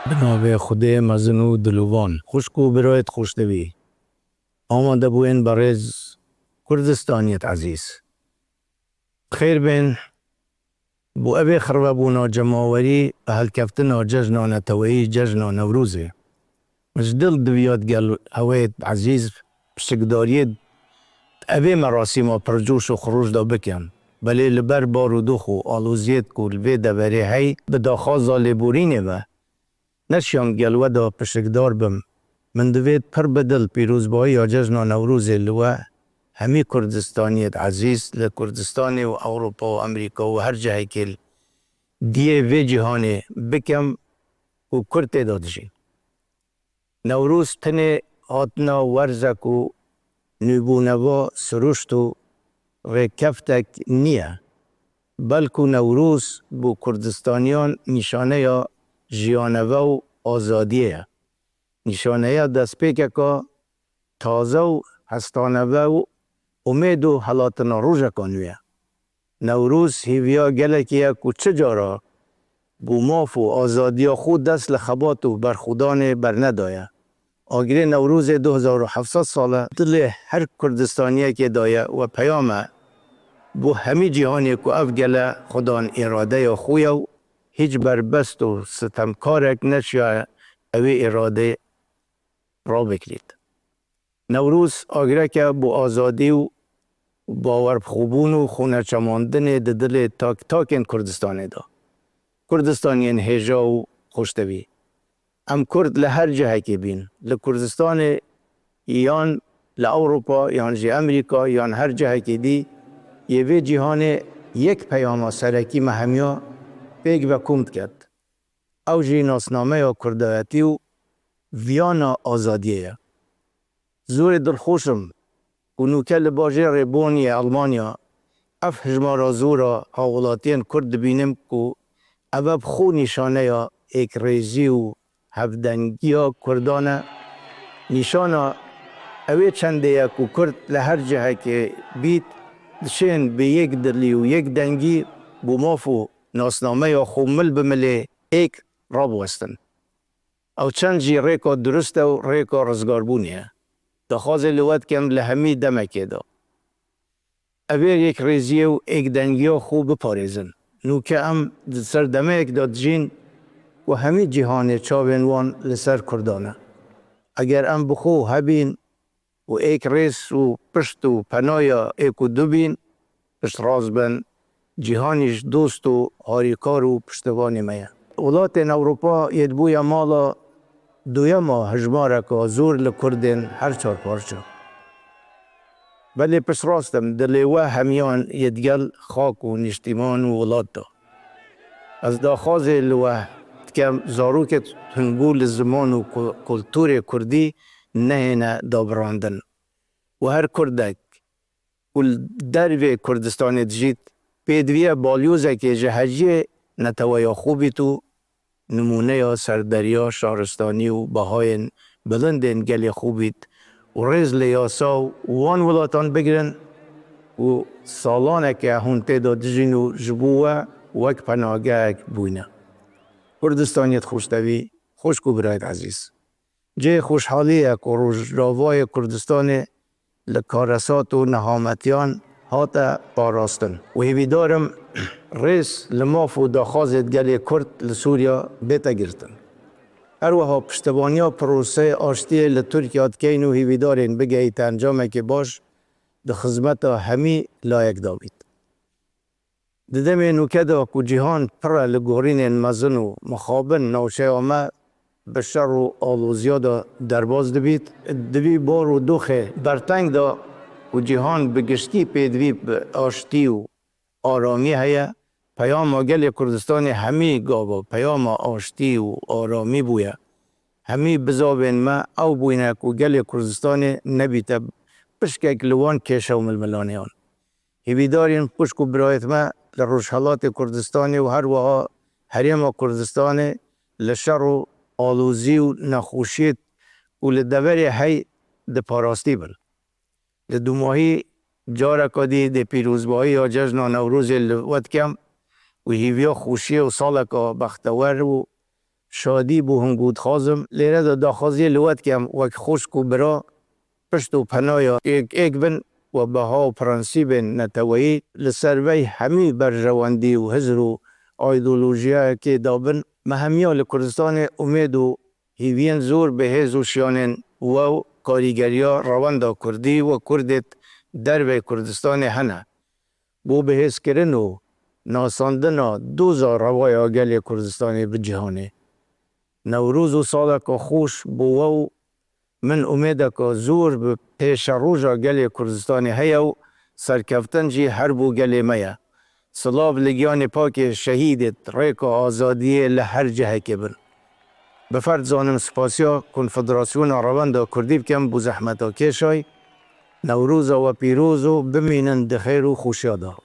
به نام خدای مزن و دلوان خوشکو برایت خوشتوی آماده بوین برز کردستانیت عزیز خیر بین بو ابی خربه بونا جماوری هل کفتنا ججنا نتوی ججنا نوروزه مش دل دویات گل هویت عزیز بشکداریت ابی مراسم پرجوش و خروج دا بکن بلی لبر بارودوخ و آلوزیت کل وی دبری هی بداخازا لیبورینه و نشیان گلوه دا پشکدار بم من دوید پر بدل پیروزبایی یا جشن نوروز لوه همی کردستانیت عزیز لکردستانی و اروپا و امریکا و هر جایی که دیه وی جهانی بکم و کرد دادشی نوروز تنه آتنا ورزک و نبونوا سروشت و رکفتک نیه بلکو نوروز بو کردستانیان نشانه یا جیانوه و آزادیه نشانه یا دست پیکه که تازه و هستانوه و امید و حالاتنا روژه کنویه نوروز هیویا گلکیه که چجارا بو ماف و آزادی خود دست لخبات و برخودان برندایه آگری نوروز 2700 ساله دل هر کردستانیه که دایه و پیامه بو همی جهانی که افگله خدان اراده یا خویه و هیچ بربست و ستمکارک نشیه اوی اراده را بکلید. نوروز آگره که بو آزادی و باور خوبون و خونه چماندن دل تاک تاکن کردستانه دا. کردستانیان هجا و خوشتوی. ام کرد لهر جهه که بین. لکردستان یان لأوروپا یان جی امریکا یان هر جهه که دی یه جهان یک پیام سرکی مهمیا پیگ و کمد کرد. او جی ناسنامه یا کردایتی و ویانا آزادیه. زور دلخوشم کنوکه لباجه ریبونی آلمانیا اف هجمارا زورا حاولاتین کرد بینم که اواب خو نشانه یا ایک ریزی و هفدنگی ها کردانه نشانه اوی چنده یا که کرد لهر جهه که بیت دشین به یک دلی و یک دنگی بومافو ناسنامه یا خومل بمله ایک راب وستن. او چند جی ریکا درسته و ریکا رزگاربونیه. دخواز لوت کم لهمی دمکه دا. اویر یک ریزیه و ایک دنگی خوب بپاریزن. نو که ام سر دمک داد جین و همی جهان چاوینوان لسر کردانه. اگر ام بخو هبین و ایک ریس و پشت و پنایا ایکو دوبین پشت راز بن جهانیش دوست و هاریکار و پشتوانی میه. ولاتین اروپا یدبوی مالا دویما هجماره که زور لکردین هر چار پارچه. ولی پس راستم دلیوه همیان یدگل خاک و نشتیمان و ولات دا. از داخاز لوه کم زاروکت هنگول زمان و کلتور کردی نه دابراندن. و هر کردک کل دروی کردستان دجید پیدویه بالیوزه که جهجی نتویا خوبی تو نمونه یا سردریا شهرستانی و بهاین بلندین گلی خوبیت و ریز لیاسا و وان ولاتان بگرن و سالانه که هونته دا دجین و جبوه وک پناگه بوینه. کردستانیت خوشتوی خوشکو برایت عزیز. جه خوشحالیه که روزراوای کردستان لکارسات و نهامتیان هاتا پاراستن و هیویدارم ریس لماف و داخازت گلی کرد لسوریا بیتا گرتن. اروها پشتبانیا پروسه آشتی لترکیات کین و هیویدارین بگهی انجامه که باش ده خدمت همی لایک دابید. ددمی نوکده که جهان پر لگورین مزن و مخابن نوشه آمه بشر و آلوزیا دا درباز دبید. دوی بار و دوخه برتنگ دا و جهان بگشتی پیدوی آشتی و آرامی هیا پیام آگل کردستان همی گاوا پیام آشتی و آرامی بویا همی بزاوین ما او بوینه که گل کردستان نبیتا پشکک لوان کشه و ململانیان هیویدارین پشکو برایت ما لروشحالات کردستانی و هر وها حریم کردستان لشر و آلوزی و نخوشیت و لدوری هی ده پاراستی بل لدو ماهی جارا کدی ده پیروزبایی یا جشن نوروز لوت کم و هیویا خوشی و سالکا بختور و شادی بو هنگود خازم لیره دا داخازی لوت کم وک خوشک و برا پشت و پنایا ایک بن و بها و پرانسیب نتوایی لسروی همی برجواندی و هزر و ایدولوژیا که دابن مهمیا لکردستان امید و هیوین زور به هز و شیانن و کاریگریا رواندا کردی و کردت در به کردستان هنه بو به هز کرن و ناساندنا دوزا روای آگل کردستان به جهانه نوروز و سالک خوش بو من امیده که زور به پیش روژا گل کردستان هیا و سرکفتن جی حرب و گل میا صلاب لگیان پاک شهیدت ریک و آزادی لهر جهه که بن بفرد زانم سپاسیا کنفدراسیون رواندا کردی بکم بو زحمتا کشای نوروز و پیروز و بمینن دخیر و خوشیادا